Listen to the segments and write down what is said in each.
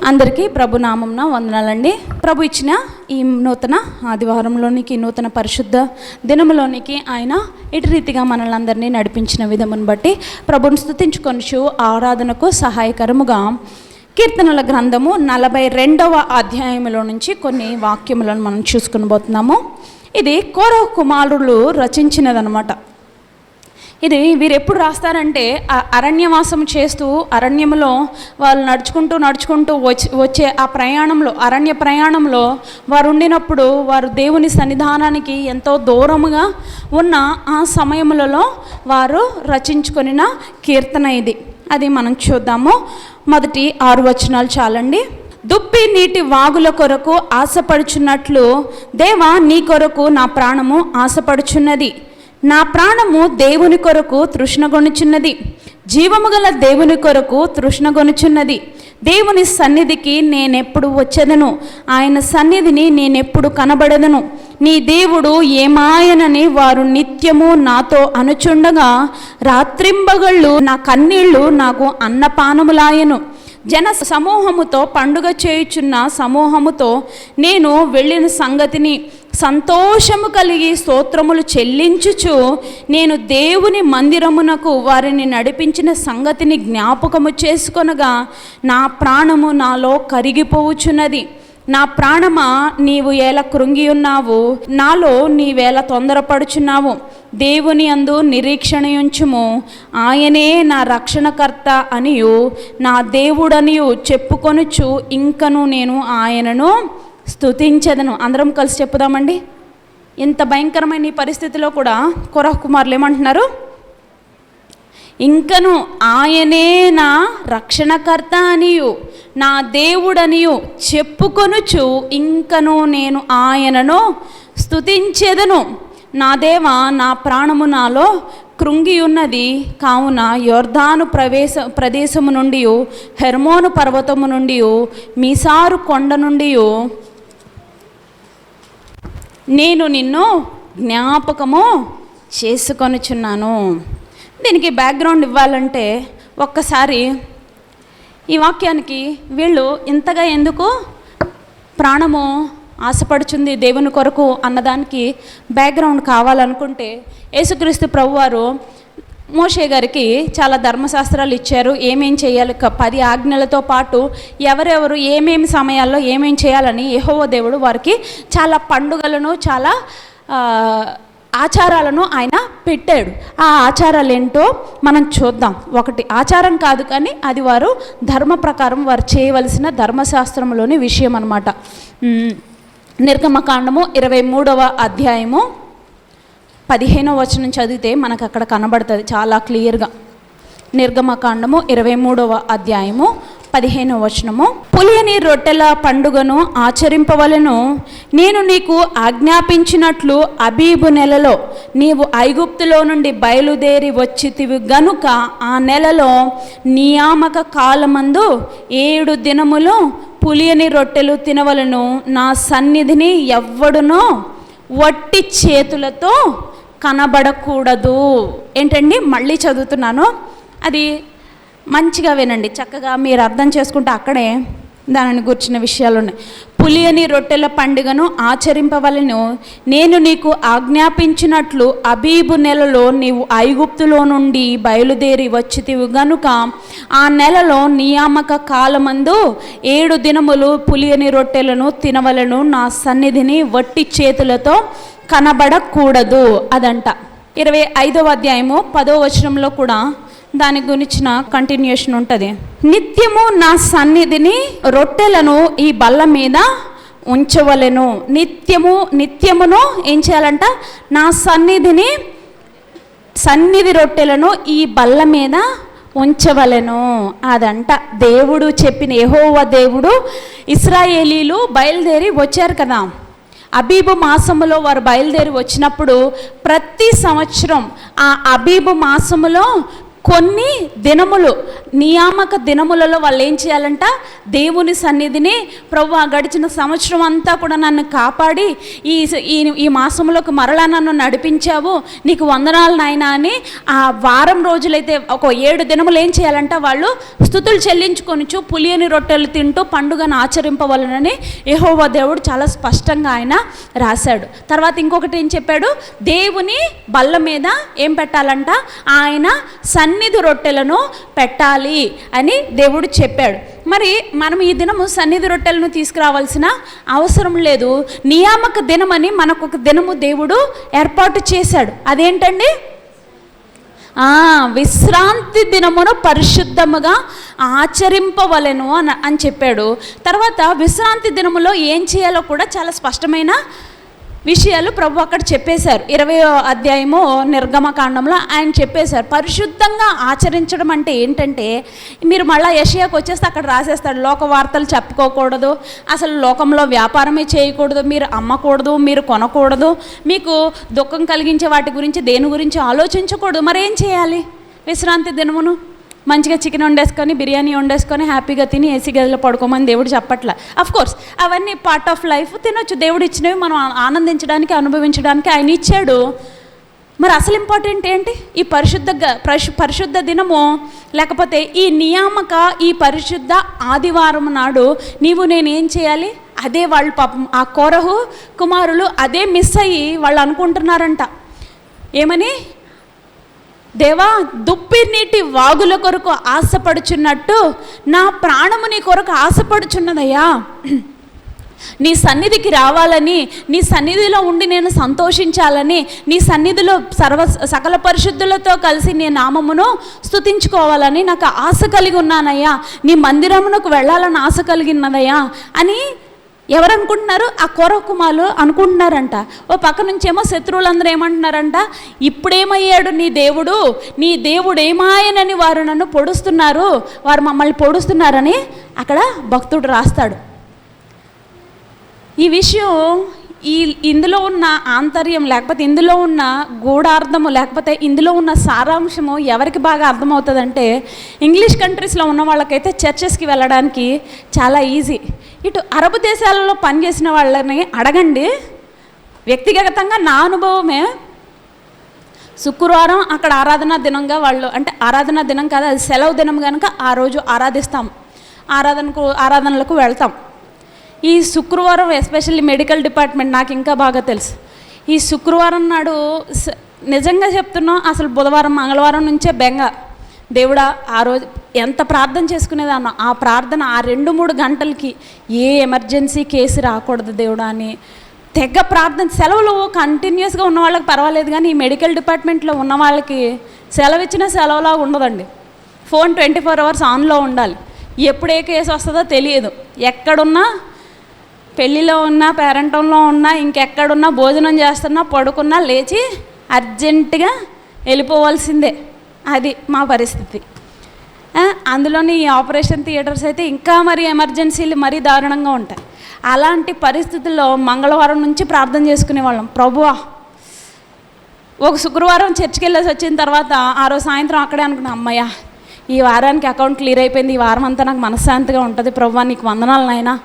అందరికీ ప్రభు నామంన వందనాలండి. ప్రభు ఇచ్చిన ఈ నూతన ఆదివారంలోనికి, నూతన పరిశుద్ధ దినములోనికి ఆయన ఇటు రీతిగా మనల్ని అందరినీ నడిపించిన విధమును బట్టి ప్రభుని స్తుతించుకొనుచు ఆరాధనకు సహాయకరముగా కీర్తనల గ్రంథము 42వ అధ్యాయంలో నుంచి కొన్ని వాక్యములను మనం చూసుకుని పోతున్నాము. ఇది కోరహు కుమారులు రచించినదనమాట. ఇది వీరు ఎప్పుడు రాస్తారంటే అరణ్యవాసం చేస్తూ అరణ్యంలో వాళ్ళు నడుచుకుంటూ వచ్చే ఆ ప్రయాణంలో, అరణ్య ప్రయాణంలో వారు ఉండినప్పుడు వారు దేవుని సన్నిధానానికి ఎంతో దూరముగా ఉన్న ఆ సమయములలో వారు రచించుకొనిన కీర్తన ఇది. అది మనం చూద్దాము. మొదటి 6 వచనాలు చాలండి. దుప్పి నీటి వాగుల కొరకు ఆశపడుచున్నట్లు దేవా నీ కొరకు నా ప్రాణము ఆశపడుచున్నది. నా ప్రాణము దేవుని కొరకు తృష్ణగొనుచున్నది, జీవము గల దేవుని కొరకు తృష్ణగొనుచున్నది. దేవుని సన్నిధికి నేనెప్పుడు వచ్చేదను, ఆయన సన్నిధిని నేనెప్పుడు కనబడదను. నీ దేవుడు ఏమాయనని వారు నిత్యము నాతో అనుచుండగా రాత్రింబగళ్ళు నా కన్నీళ్లు నాకు అన్నపానములాయను. జన సమూహముతో పండుగ చేయుచున్న సమూహముతో నేను వెళ్ళిన సంగతిని సంతోషము కలిగి స్తోత్రములు చెల్లించుచు నేను దేవుని మందిరమునకు వారిని నడిపించిన సంగతిని జ్ఞాపకము చేసుకొనగా నా ప్రాణము నాలో కరిగిపోవుచున్నది. నా ప్రాణమా నీవు ఎలా కృంగి ఉన్నావు, నాలో నీవేళ తొందరపడుచున్నావు. దేవుని అందు నిరీక్షణయుంచుము, ఆయనే నా రక్షణకర్త అనియు నా దేవుడనియు చెప్పుకొనుచు ఇంకను నేను ఆయనను స్తుతించెదను. అందరం కలిసి చెప్పుదామండి. ఇంత భయంకరమైన ఈ పరిస్థితిలో కూడా కోరహు కుమారులు ఏమంటున్నారు? ఇంకను ఆయనే నా రక్షణకర్త అనియు నా దేవుడనియు చెప్పుకొనుచు ఇంకను నేను ఆయనను స్తుతించెదను. నా దేవా నా ప్రాణము నాలో కృంగి ఉన్నది. కావున యొర్దాను ప్రదేశము నుండి, హెర్మోను పర్వతము నుండి, మీసారు కొండ నుండి నేను నిన్ను జ్ఞాపకము చేసుకొనుచున్నాను. దీనికి బ్యాక్గ్రౌండ్ ఇవ్వాలంటే ఒక్కసారి ఈ వాక్యానికి వీళ్ళు ఇంతగా ఎందుకు ప్రాణము ఆశపడుచుంది దేవుని కొరకు అన్నదానికి బ్యాక్గ్రౌండ్ కావాలనుకుంటే, యేసుక్రీస్తు ప్రభువారు మోషే గారికి చాలా ధర్మశాస్త్రాలు ఇచ్చారు. ఏమేం చేయాలి, 10 ఆజ్ఞలతో పాటు ఎవరెవరు ఏమేమి సమయాల్లో ఏమేం చేయాలని యెహోవా దేవుడు వారికి చాలా పండుగలను, చాలా ఆచారాలను ఆయన పెట్టాడు. ఆ ఆచారాలు ఏంటో మనం చూద్దాం. ఒకటి ఆచారం కాదు కానీ అది వారు ధర్మ ప్రకారం వారు చేయవలసిన ధర్మశాస్త్రంలోని విషయం అన్నమాట. నిర్గమకాండము 23వ అధ్యాయము 15వ వచనం చదివితే మనకు అక్కడ కనబడుతుంది చాలా క్లియర్గా. నిర్గమకాండము 23వ అధ్యాయము 15వ వచనము. పులియని రొట్టెల పండుగను ఆచరింపవలెను. నేను నీకు ఆజ్ఞాపించినట్లు అబీబు నెలలో నీవు ఐగుప్తులో నుండి బయలుదేరి వచ్చితివి గనుక ఆ నెలలో నియామక కాలమందు 7 దినములు పులియని రొట్టెలు తినవలను. నా సన్నిధిని ఎవ్వడునో వట్టి చేతులతో కనబడకూడదు. ఏంటండి, మళ్ళీ చదువుతున్నాను, అది మంచిగా వినండి, చక్కగా మీరు అర్థం చేసుకుంటే అక్కడే దానిని గుర్చిన విషయాలు ఉన్నాయి. పులియని రొట్టెల పండుగను ఆచరింపవలెను. నేను నీకు ఆజ్ఞాపించినట్లు అబీబు నెలలో నీవు ఐగుప్తులో నుండి బయలుదేరి వచ్చితివి గనుక ఆ నెలలో నియామక కాలమందు 7 దినములు పులియని రొట్టెలను తినవలను. నా సన్నిధిని వట్టి చేతులతో కనబడకూడదు అదంట. 25వ అధ్యాయము 10వ వచనంలో కూడా దాని గురించిన కంటిన్యూషన్ ఉంటుంది. నిత్యము నా సన్నిధిని రొట్టెలను ఈ బల్ల మీద ఉంచవలెను. నిత్యమును ఏం చేయాలంట? నా సన్నిధి రొట్టెలను ఈ బల్ల మీద ఉంచవలెను అదంట. దేవుడు చెప్పిన, యెహోవా దేవుడు ఇశ్రాయేలీలు బయలుదేరి వచ్చారు కదా, అబీబు మాసములో వారు బయలుదేరి వచ్చినప్పుడు ప్రతి సంవత్సరం ఆ అబీబు మాసములో కొన్ని దినములు, నియామక దినములలో వాళ్ళు ఏం చేయాలంట, దేవుని సన్నిధిని, ప్రభువా గడిచిన సంవత్సరం అంతా కూడా నన్ను కాపాడి ఈ మాసంలోకి మరలా నన్ను నడిపించావు, నీకు వందనాలు నాయనా అని ఆ వారం రోజులైతే ఒక 7 దినములు ఏం చేయాలంట, వాళ్ళు స్తుతులు చెల్లించుకొనిచు పులియని రొట్టెలు తింటూ పండుగను ఆచరింపవలనని యెహోవా దేవుడు చాలా స్పష్టంగా ఆయన రాశాడు. తర్వాత ఇంకొకటి ఏం చెప్పాడు, దేవుని బల్ల మీద ఏం పెట్టాలంట, ఆయన సన్నిధి రొట్టెలను పెట్టాలి అని దేవుడు చెప్పాడు. మరి మనం ఈ దినము సన్నిధి రొట్టెలను తీసుకురావాల్సిన అవసరం లేదు. నియామక దినమని మనకు ఒక దినము దేవుడు ఏర్పాటు చేశాడు. అదేంటండి, విశ్రాంతి దినమును పరిశుద్ధముగా ఆచరింపవలెను అని చెప్పాడు. తర్వాత విశ్రాంతి దినములో ఏం చేయాలో కూడా చాలా స్పష్టమైన విషయాలు ప్రభు అక్కడ చెప్పేశారు. 20వ అధ్యాయము నిర్గమకాండంలో ఆయన చెప్పేశారు. పరిశుద్ధంగా ఆచరించడం అంటే ఏంటంటే, మీరు మళ్ళీ యెషయాకు వచ్చేస్తే అక్కడ రాసేస్తాడు, లోక వార్తలు చెప్పుకోకూడదు, అసలు లోకంలో వ్యాపారమే చేయకూడదు, మీరు అమ్మకూడదు, మీరు కొనకూడదు, మీకు దుఃఖం కలిగించే వాటి గురించి దేని గురించి ఆలోచించకూడదు. మరి ఏం చేయాలి? విశ్రాంతి దినమును మంచిగా చికెన్ వండేసుకొని, బిర్యానీ వండేసుకొని హ్యాపీగా తిని ఏసీ గదిలో పడుకోమని దేవుడు చెప్పట్ల. అఫ్కోర్స్ అవన్నీ పార్ట్ ఆఫ్ లైఫ్, తినొచ్చు. దేవుడు ఇచ్చినవి మనం ఆనందించడానికి, అనుభవించడానికి ఆయన ఇచ్చాడు. మరి అసలు ఇంపార్టెంట్ ఏంటి? ఈ పరిశుద్ధ దినము, లేకపోతే ఈ నియామక, ఈ పరిశుద్ధ ఆదివారం నాడు నేనేం చేయాలి? అదే వాళ్ళు పాపం ఆ కోరహు కుమారులు అదే మిస్ అయ్యి వాళ్ళు అనుకుంటున్నారంట, ఏమని, దేవా దుప్పి నీటి వాగుల కొరకు ఆశపడుచున్నట్టు నా ప్రాణము నీ కొరకు ఆశపడుచున్నదయ్యా, నీ సన్నిధికి రావాలని, నీ సన్నిధిలో ఉండి నేను సంతోషించాలని, నీ సన్నిధిలో సకల పరిశుద్ధులతో కలిసి నీ నామమును స్తుతించుకోవాలని నాకు ఆశ కలిగి ఉన్నానయ్యా, నీ మందిరమునకు వెళ్ళాలని ఆశ కలిగినదయ్యా అని ఎవరు అనుకుంటున్నారు? ఆ కోరకుమాలు అనుకుంటున్నారంట. ఓ పక్క నుంచేమో శత్రువులందరూ ఏమంటున్నారంట, ఇప్పుడేమయ్యాడు నీ దేవుడు ఏమాయనని వారు నన్ను పొడుస్తున్నారు, వారు మమ్మల్ని పొడుస్తున్నారని అక్కడ భక్తుడు రాస్తాడు. ఈ విషయం ఇందులో ఉన్న ఆంతర్యం, లేకపోతే ఇందులో ఉన్న గూఢార్థము, లేకపోతే ఇందులో ఉన్న సారాంశము ఎవరికి బాగా అర్థమవుతుందంటే, ఇంగ్లీష్ కంట్రీస్లో ఉన్న వాళ్ళకైతే చర్చెస్కి వెళ్ళడానికి చాలా ఈజీ. ఇటు అరబ్ దేశాలలో పనిచేసిన వాళ్ళని అడగండి, వ్యక్తిగతంగా నా అనుభవమే, శుక్రవారం అక్కడ ఆరాధనా దినంగా వాళ్ళు, అంటే ఆరాధనా దినం కాదు, అది సెలవు దినం కనుక ఆ రోజు ఆరాధిస్తాం, ఆరాధనలకు వెళ్తాం. ఈ శుక్రవారం ఎస్పెషల్లీ మెడికల్ డిపార్ట్మెంట్ నాకు ఇంకా బాగా తెలుసు. ఈ శుక్రవారం నాడు నిజంగా చెప్తున్నాం, అసలు బుధవారం మంగళవారం నుంచే బెంగ, దేవుడా ఆ రోజు ఎంత ప్రార్థన చేసుకునేదాన్నో, ఆ ప్రార్థన ఆ 2-3 గంటలకి ఏ ఎమర్జెన్సీ కేసు రాకూడదు దేవుడా అని తెగ ప్రార్థన. సెలవులు కంటిన్యూస్గా ఉన్న వాళ్ళకి పర్వాలేదు, కానీ ఈ మెడికల్ డిపార్ట్మెంట్లో ఉన్న వాళ్ళకి సెలవు ఇచ్చినా సెలవులా ఉండదండి. ఫోన్ 24 అవర్స్ ఆన్లో ఉండాలి, ఎప్పుడు ఏ కేసు వస్తుందో తెలియదు. ఎక్కడున్నా, పెళ్ళిలో ఉన్నా, పేరెంటంలో ఉన్నా, ఇంకెక్కడున్నా, భోజనం చేస్తున్నా, పడుకున్నా, లేచి అర్జెంటుగా వెళ్ళిపోవాల్సిందే. అది మా పరిస్థితి. అందులోని ఈ ఆపరేషన్ థియేటర్స్ అయితే ఇంకా మరీ ఎమర్జెన్సీలు మరీ దారుణంగా ఉంటాయి. అలాంటి పరిస్థితుల్లో మంగళవారం నుంచి ప్రార్థన చేసుకునేవాళ్ళం. ప్రభువా, ఒక శుక్రవారం చర్చికి వెళ్ళేసి వచ్చిన తర్వాత ఆ రోజు సాయంత్రం అక్కడే అనుకున్నాం, అమ్మయ్య ఈ వారానికి అకౌంట్ క్లియర్ అయిపోయింది, ఈ వారం అంతా నాకు మనశ్శాంతిగా ఉంటుంది, ప్రభువా నీకు వందనాలు నాయనా,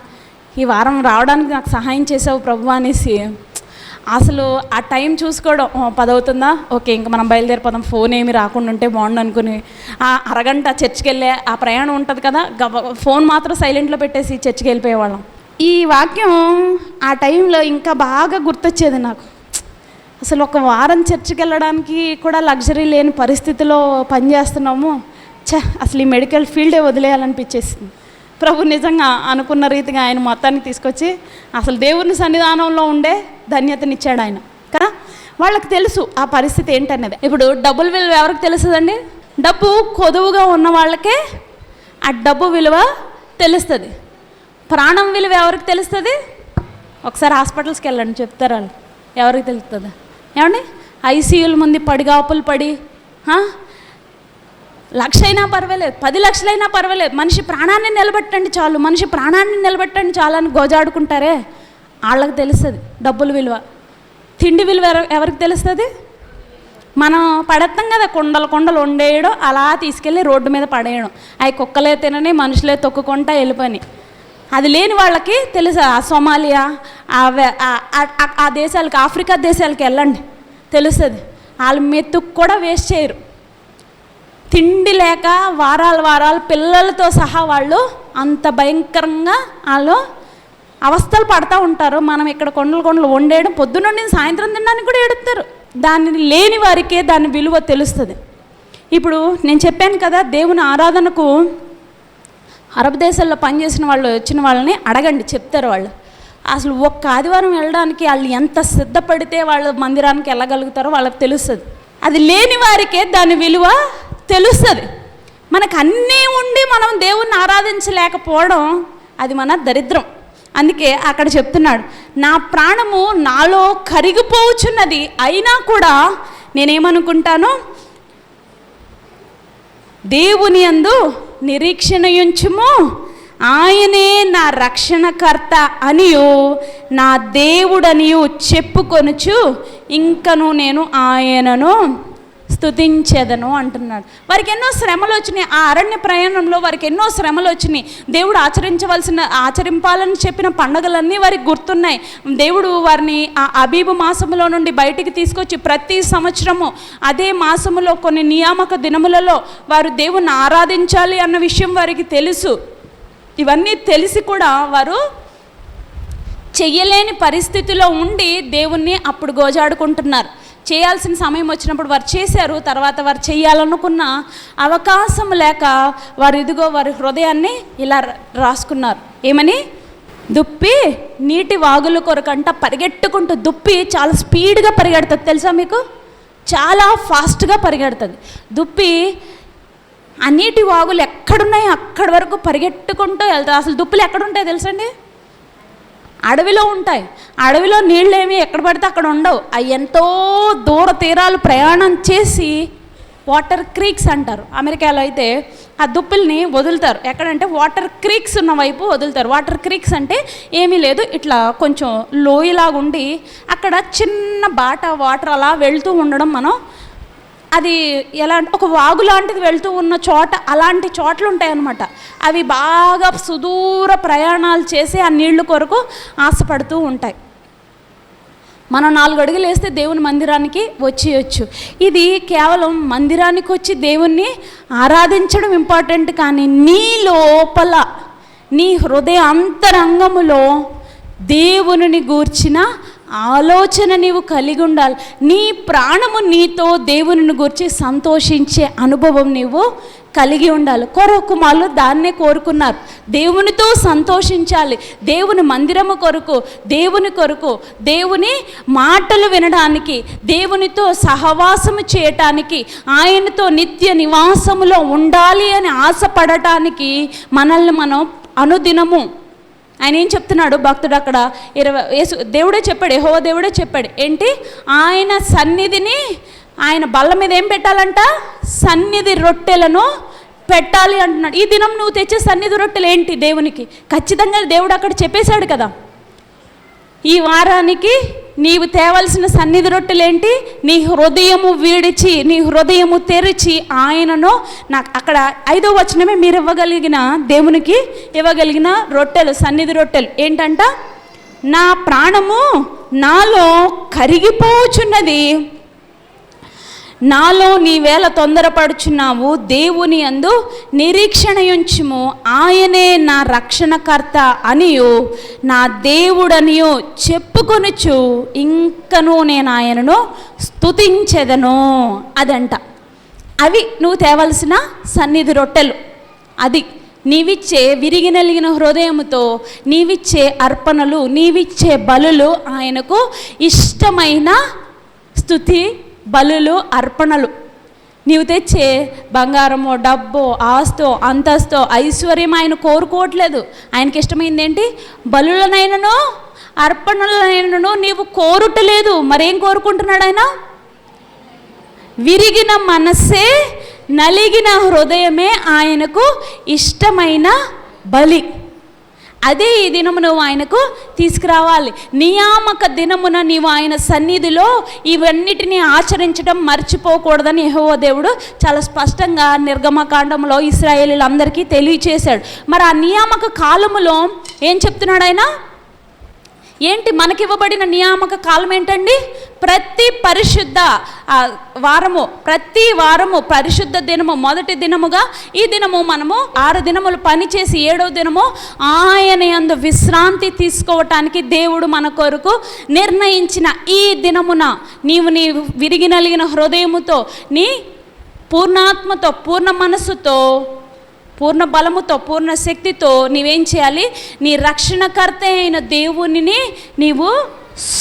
ఈ వారం రావడానికి నాకు సహాయం చేసావు ప్రభువా అనేసి అసలు ఆ టైం చూసుకోవడం, 10 అవుతుందా, ఓకే ఇంకా మనం బయలుదేరిపోదాం, ఫోన్ ఏమి రాకుండా ఉంటే బాగుండు అనుకుని ఆ అరగంట చర్చికి వెళ్ళే ఆ ప్రయాణం ఉంటుంది కదా, ఫోన్ మాత్రం సైలెంట్లో పెట్టేసి చర్చికి వెళ్ళిపోయేవాళ్ళం. ఈ వాక్యం ఆ టైంలో ఇంకా బాగా గుర్తొచ్చేది నాకు. అసలు ఒక వారం చర్చికి వెళ్ళడానికి కూడా లగ్జరీ లేని పరిస్థితిలో పనిచేస్తున్నాము, అసలు ఈ మెడికల్ ఫీల్డే వదిలేయాలనిపించేసింది. ప్రభు నిజంగా అనుకున్న రీతిగా ఆయన మొత్తాన్ని తీసుకొచ్చి అసలు దేవుని సన్నిధానంలో ఉండే ధన్యతనిచ్చాడు ఆయన కదా. వాళ్ళకి తెలుసు ఆ పరిస్థితి ఏంటనేది. ఇప్పుడు డబ్బుల విలువ ఎవరికి తెలుస్తుందండి? డబ్బు కొదువుగా ఉన్న వాళ్ళకే ఆ డబ్బు విలువ తెలుస్తుంది. ప్రాణం విలువ ఎవరికి తెలుస్తుంది? ఒకసారి హాస్పిటల్స్కి వెళ్ళండి, చెప్తారు వాళ్ళు ఎవరికి తెలుస్తుంది. ఏమండి, ఐసీయూల ముందు పడిగాపులు పడి 1,00,000 అయినా పర్వాలేదు, 10 లక్షలైనా పర్వాలేదు, మనిషి ప్రాణాన్ని నిలబెట్టండి చాలు, మనిషి ప్రాణాన్ని నిలబెట్టండి చాలు అని గోజాడుకుంటారే, వాళ్ళకి తెలుస్తుంది డబ్బుల విలువ. తిండి విలువ ఎవరికి తెలుస్తుంది? మనం పడేస్తాం కదా, కుండలు కుండలు వండేయడం, అలా తీసుకెళ్ళి రోడ్డు మీద పడేయడం. అవి కుక్కలే తినని, మనుషులే తొక్కుకుంటా వెళ్ళిపోయి. అది లేని వాళ్ళకి తెలుసా, సోమాలియా ఆ దేశాలకి, ఆఫ్రికా దేశాలకి వెళ్ళండి, తెలుస్తుంది. వాళ్ళు మెతుకు కూడా వేస్ట్ చేయరు. తిండి లేక వారాలు పిల్లలతో సహా వాళ్ళు అంత భయంకరంగా వాళ్ళు అవస్థలు పడతా ఉంటారు. మనం ఇక్కడ కొండలు వండేయడం, పొద్దున్నండి సాయంత్రం తినడానికి కూడా ఏడుస్తారు. దాన్ని లేని వారికే దాని విలువ తెలుస్తుంది. ఇప్పుడు నేను చెప్పాను కదా, దేవుని ఆరాధనకు అరబ్ దేశాల్లో పనిచేసిన వాళ్ళు వచ్చిన వాళ్ళని అడగండి, చెప్తారు వాళ్ళు. అసలు ఒక్క ఆదివారం వెళ్ళడానికి వాళ్ళు ఎంత సిద్ధపడితే వాళ్ళు మందిరానికి వెళ్ళగలుగుతారో వాళ్ళకి తెలుస్తుంది. అది లేని వారికే దాని విలువ తెలుస్తుంది. మనకు అన్నీ ఉండి మనం దేవుణ్ణి ఆరాధించలేకపోవడం అది మన దరిద్రం. అందుకే అక్కడ చెప్తున్నాడు, నా ప్రాణము నాలో కరిగిపోవచ్చున్నది, అయినా కూడా నేనేమనుకుంటాను, దేవుని యందు నిరీక్షణయుంచుము, ఆయనే నా రక్షణకర్త అనియు నా దేవుడనియు చెప్పుకొనుచు ఇంకను నేను ఆయనను స్తుతించెదను అంటున్నాడు. వారికి ఎన్నో శ్రమలు వచ్చినాయి. ఆ అరణ్య ప్రయాణంలో వారికి ఎన్నో శ్రమలు వచ్చినాయి. దేవుడు ఆచరింపాలని చెప్పిన పండుగలన్నీ వారికి గుర్తున్నాయి. దేవుడు వారిని ఆ అబీబు మాసములో నుండి బయటికి తీసుకొచ్చి ప్రతి సంవత్సరము అదే మాసములో కొన్ని నియామక దినములలో వారు దేవుణ్ణి ఆరాధించాలి అన్న విషయం వారికి తెలుసు. ఇవన్నీ తెలిసి కూడా వారు చెయ్యలేని పరిస్థితిలో ఉండి దేవుణ్ణి అప్పుడు గోజాడుకుంటున్నారు. చేయాల్సిన సమయం వచ్చినప్పుడు వారు చేశారు. తర్వాత వారు చేయాలనుకున్న అవకాశం లేక వారు ఇదిగో వారి హృదయాన్ని ఇలా రాసుకున్నారు. ఏమని? దుప్పి నీటి వాగుల కొరకంట పరిగెట్టుకుంటూ, దుప్పి చాలా స్పీడ్గా పరిగెడుతుంది తెలుసా మీకు, చాలా ఫాస్ట్గా పరిగెడుతుంది దుప్పి. ఆ నీటి వాగులు ఎక్కడున్నాయో అక్కడి వరకు పరిగెట్టుకుంటూ వెళ్తాయి. అసలు దుప్పులు ఎక్కడుంటాయి తెలుసండి? అడవిలో ఉంటాయి. అడవిలో నీళ్ళు ఏమి ఎక్కడ పడితే అక్కడ ఉండవు. అవి ఎంతో దూర తీరాలు ప్రయాణం చేసి వాటర్ క్రీక్స్ అంటారు. అమెరికాలో అయితే ఆ దుప్పుల్ని వదులుతారు. ఎక్కడంటే వాటర్ క్రీక్స్ ఉన్న వైపు వదులుతారు. వాటర్ క్రీక్స్ అంటే ఏమీ లేదు, ఇట్లా కొంచెం లోయలాగా ఉండి అక్కడ చిన్న బాట వాటర్ అలా వెళ్తూ ఉండడం, మనం అది ఎలా అంటే ఒక వాగు లాంటిది వెళ్తూ ఉన్న చోట అలాంటి చోట్లు ఉంటాయన్నమాట. అవి బాగా సుదూర ప్రయాణాలు చేసి ఆ నీళ్లు కొరకు ఆశపడుతూ ఉంటాయి. మనం 4 అడుగులు వేస్తే దేవుని మందిరానికి వచ్చేయచ్చు. ఇది కేవలం మందిరానికి వచ్చి దేవుణ్ణి ఆరాధించడం ఇంపార్టెంట్, కానీ నీ లోపల నీ హృదయ అంతరంగములో దేవుని గూర్చిన ఆలోచన నీవు కలిగి ఉండాలి. నీ ప్రాణము నీతో దేవుని గురించి సంతోషించే అనుభవం నీవు కలిగి ఉండాలి. కుమారులు దాన్నే కోరుకున్నారు, దేవునితో సంతోషించాలి. దేవుని మందిరము కొరకు, దేవుని కొరకు, దేవుని మాటలు వినడానికి, దేవునితో సహవాసము చేయటానికి, ఆయనతో నిత్య నివాసములో ఉండాలి అని ఆశపడటానికి మనల్ని మనం అనుదినము, ఆయన ఏం చెప్తున్నాడు భక్తుడు అక్కడ దేవుడే చెప్పాడు, యెహోవా దేవుడే చెప్పాడు ఏంటి, ఆయన సన్నిధిని, ఆయన బల్ల మీద ఏం పెట్టాలంట, సన్నిధి రొట్టెలను పెట్టాలి అంటున్నాడు. ఈ దినం నువ్వు తెచ్చే సన్నిధి రొట్టెలు ఏంటి దేవునికి? ఖచ్చితంగా దేవుడు అక్కడ చెప్పేశాడు కదా. ఈ వారానికి నీవు తేవలసిన సన్నిధి రొట్టెలేంటి? నీ హృదయము వీడిచి, నీ హృదయము తెరిచి ఆయనను, నాకు అక్కడ 5వ వచనమే మీరు ఇవ్వగలిగిన, దేవునికి ఇవ్వగలిగిన రొట్టెలు, సన్నిధి రొట్టెలు ఏంటంట, నా ప్రాణము నాలో కరిగిపోచున్నది, నాలో నీవేళ తొందరపడుచున్నావు, దేవుని యందు నిరీక్షణయుంచుము, ఆయనే నా రక్షణకర్త అనియు నా దేవుడనియు చెప్పుకొనుచు ఇంకను నేను ఆయనను స్తుతించెదను. అదంట, అవి నువ్వు తేవలసిన సన్నిధి రొట్టెలు. అది నీవిచ్చే విరిగి నలిగిన హృదయముతో నీవిచ్చే అర్పణలు, నీవిచ్చే బలులు, ఆయనకు ఇష్టమైన స్తుతి బలులు, అర్పణలు. నీవు తెచ్చే బంగారమో, డబ్బో, ఆస్తో, అంతస్తో, ఐశ్వర్యం ఆయన కోరుకోవట్లేదు. ఆయనకి ఇష్టమైంది ఏంటి? బలులనైనను అర్పణలనైనను నీవు కోరుటలేదు. మరేం కోరుకుంటున్నాడు ఆయన? విరిగిన మనస్సే, నలిగిన హృదయమే ఆయనకు ఇష్టమైన బలి. అదే ఈ దినము నువ్వు ఆయనకు తీసుకురావాలి. నియామక దినమున నీవు ఆయన సన్నిధిలో ఇవన్నిటినీ ఆచరించడం మర్చిపోకూడదని యెహోవా దేవుడు చాలా స్పష్టంగా నిర్గమకాండంలో ఇశ్రాయేలీయులందరికీ తెలియచేశాడు. మరి ఆ నియామక కాలములో ఏం చెప్తున్నాడు ఆయన? ఏంటి మనకివ్వబడిన నియామక కాలం ఏంటండి? ప్రతి వారము పరిశుద్ధ దినము, మొదటి దినముగా ఈ దినము మనము 6 దినములు పనిచేసి 7వ దినము ఆయన యందు విశ్రాంతి తీసుకోవటానికి దేవుడు మన కొరకు నిర్ణయించిన ఈ దినమున నీవు నీ విరిగి నలిగిన హృదయముతో, నీ పూర్ణాత్మతో, పూర్ణ మనస్సుతో, పూర్ణ బలముతో, పూర్ణ శక్తితో నీవేం చేయాలి? నీ రక్షణకర్త అయిన దేవునిని నీవు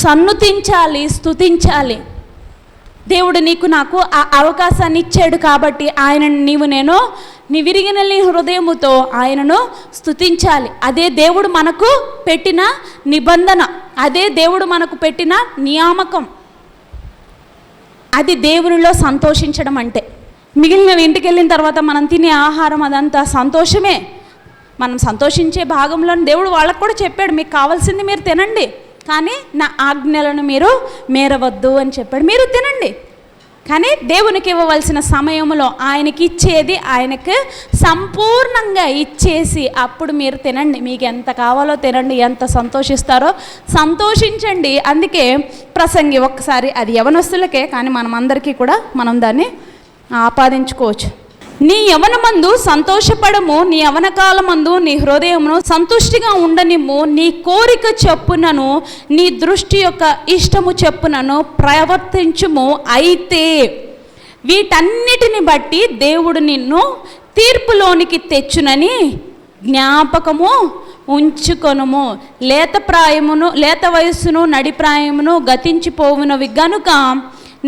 సన్నుతించాలి, స్తుతించాలి. దేవుడు నీకు నాకు ఆ అవకాశాన్ని ఇచ్చాడు కాబట్టి నేను నీ విరిగిన హృదయముతో ఆయనను స్తుతించాలి. అదే దేవుడు మనకు పెట్టిన నిబంధన, అదే దేవుడు మనకు పెట్టిన నియామకం. అది దేవునిలో సంతోషించడం అంటే. మిగిలినవి ఇంటికి వెళ్ళిన తర్వాత మనం తినే ఆహారం అదంతా సంతోషమే. మనం సంతోషించే భాగంలో దేవుడు వాళ్ళకు కూడా చెప్పాడు, మీకు కావాల్సింది మీరు తినండి, కానీ నా ఆజ్ఞలను మీరు మీరవద్దు అని చెప్పాడు. మీరు తినండి, కానీ దేవునికి ఇవ్వవలసిన సమయంలో ఆయనకి ఇచ్చేది ఆయనకు సంపూర్ణంగా ఇచ్చేసి అప్పుడు మీరు తినండి. మీకు ఎంత కావాలో తినండి, ఎంత సంతోషిస్తారో సంతోషించండి. అందుకే ప్రసంగి ఒక్కసారి, అది యవనస్తులకే కానీ అందరికీ కూడా మనం దాన్ని ఆపాదించుకోవచ్చు. నీ యవనమందు సంతోషపడము, నీ యవన కాలమందు నీ హృదయమును సంతుష్టిగా ఉండనిమ్ము, నీ కోరిక చెప్పునను నీ దృష్టి యొక్క ఇష్టము చెప్పునను ప్రవర్తించుము. అయితే వీటన్నిటిని బట్టి దేవుడు నిన్ను తీర్పులోనికి తెచ్చునని జ్ఞాపకము ఉంచుకొనుము. లేత వయస్సును నడిప్రాయమును గతించిపోవునవి గనుక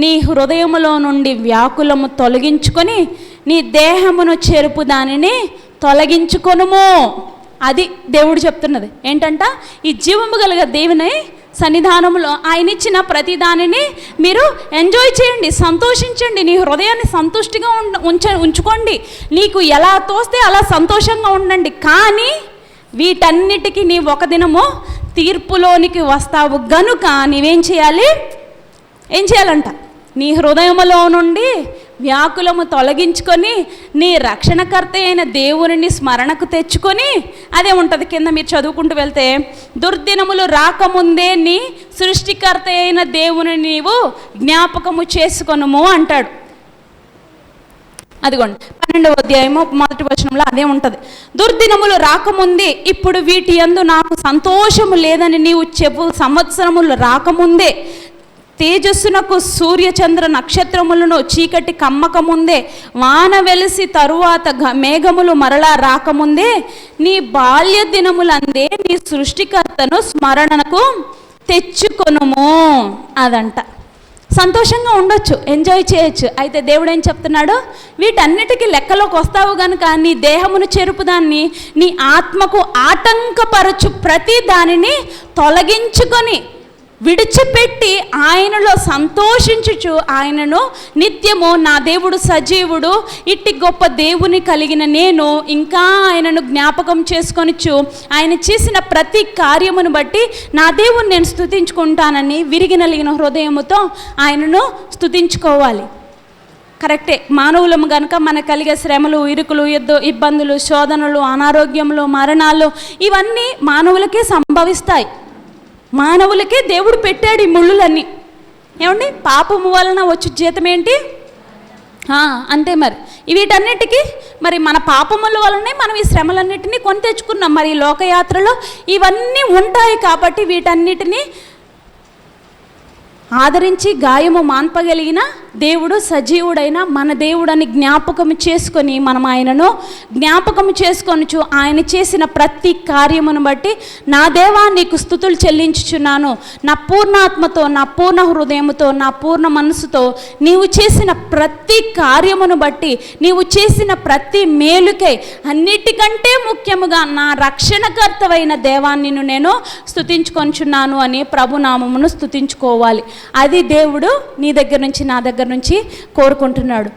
నీ హృదయములో నుండి వ్యాకులము తొలగించుకొని నీ దేహమును చెరుపు దానిని తొలగించుకొనుము. అది దేవుడు చెప్తున్నది ఏంటంట? ఈ జీవము గల దేవుని సన్నిధానంలో ఆయన ఇచ్చిన ప్రతి దానిని మీరు ఎంజాయ్ చేయండి, సంతోషించండి, నీ హృదయాన్ని సంతుష్టిగా ఉంచుకోండి. నీకు ఎలా తోస్తే అలా సంతోషంగా ఉండండి. కానీ వీటన్నిటికీ నీవు ఒక దినము తీర్పులోనికి వస్తావు గనుక నీవేం చేయాలి? ఏం చేయాలంట? నీ హృదయములో నుండి వ్యాకులము తొలగించుకొని నీ రక్షణకర్త అయిన దేవుని స్మరణకు తెచ్చుకొని, అదే ఉంటుంది కింద మీరు చదువుకుంటూ వెళ్తే, దుర్దినములు రాకముందే నీ సృష్టికర్త అయిన దేవుని నీవు జ్ఞాపకము చేసుకొనుము అంటాడు. అదిగోండి 12వ అధ్యాయము 1వ వచనంలో అదే ఉంటుంది. దుర్దినములు రాకముందే, ఇప్పుడు వీటి యందు నాకు సంతోషము లేదని నీవు సంవత్సరములు రాకముందే, తేజస్సునకు సూర్యచంద్ర నక్షత్రములను చీకటి కమ్మకముందే, వాన వెలిసి తరువాత మేఘములు మరలా రాకముందే, నీ బాల్య దినములందే నీ సృష్టికర్తను స్మరణకు తెచ్చుకొనుము. అదంట. సంతోషంగా ఉండొచ్చు, ఎంజాయ్ చేయొచ్చు. అయితే దేవుడు ఏం చెప్తున్నాడు? వీటన్నిటికీ లెక్కలోకి వస్తావు కనుక నీ దేహమును చెరుపుదాన్ని, నీ ఆత్మకు ఆటంకపరచు ప్రతి దానిని తొలగించుకొని విడిచిపెట్టి ఆయనలో సంతోషించుచు, ఆయనను నిత్యము నా దేవుడు సజీవుడు, ఇట్టి గొప్ప దేవుని కలిగిన నేను ఇంకా ఆయనను జ్ఞాపకం చేసుకొనిచు ఆయన చేసిన ప్రతి కార్యమును బట్టి నా దేవుని నేను స్తుతించుకుంటానని విరిగి నలిగిన హృదయముతో ఆయనను స్తుతించుకోవాలి. కరెక్టే. మానవులము కనుక మనకు కలిగే శ్రమలు, ఇరుకులు, ఇబ్బందులు, శోధనలు, అనారోగ్యములు, మరణాలు ఇవన్నీ మానవులకే సంభవిస్తాయి. మానవులకే దేవుడు పెట్టాడు ఈ ముళ్ళులన్నీ. ఏమండి? పాపము వలన వచ్చే జీతం ఏంటి? అంతే. మరి వీటన్నిటికీ మరి మన పాపముల వలనే మనం ఈ శ్రమలన్నిటినీ కొని తెచ్చుకున్నాం. మరి ఈ లోకయాత్రలో ఇవన్నీ ఉంటాయి కాబట్టి వీటన్నిటినీ ఆదరించి గాయము మాన్పగలిగిన దేవుడు సజీవుడైన మన దేవుడని జ్ఞాపకము చేసుకొని మనం ఆయనను జ్ఞాపకము చేసుకొనుచు ఆయన చేసిన ప్రతి కార్యమును బట్టి నా దేవా నీకు స్తుతులు చెల్లించుచున్నాను, నా పూర్ణాత్మతో, నా పూర్ణ హృదయముతో, నా పూర్ణ మనసుతో నీవు చేసిన ప్రతి కార్యమును బట్టి, నీవు చేసిన ప్రతి మేలుకై, అన్నిటికంటే ముఖ్యముగా నా రక్షణకర్తవైన దేవాన్ని నేను స్తుతించుకొంచున్నాను అని ప్రభునామమును స్తుతించుకోవాలి. అది దేవుడు నీ దగ్గర నుంచి, నా దగ్గర నుంచి కోరుకుంటున్నాడు.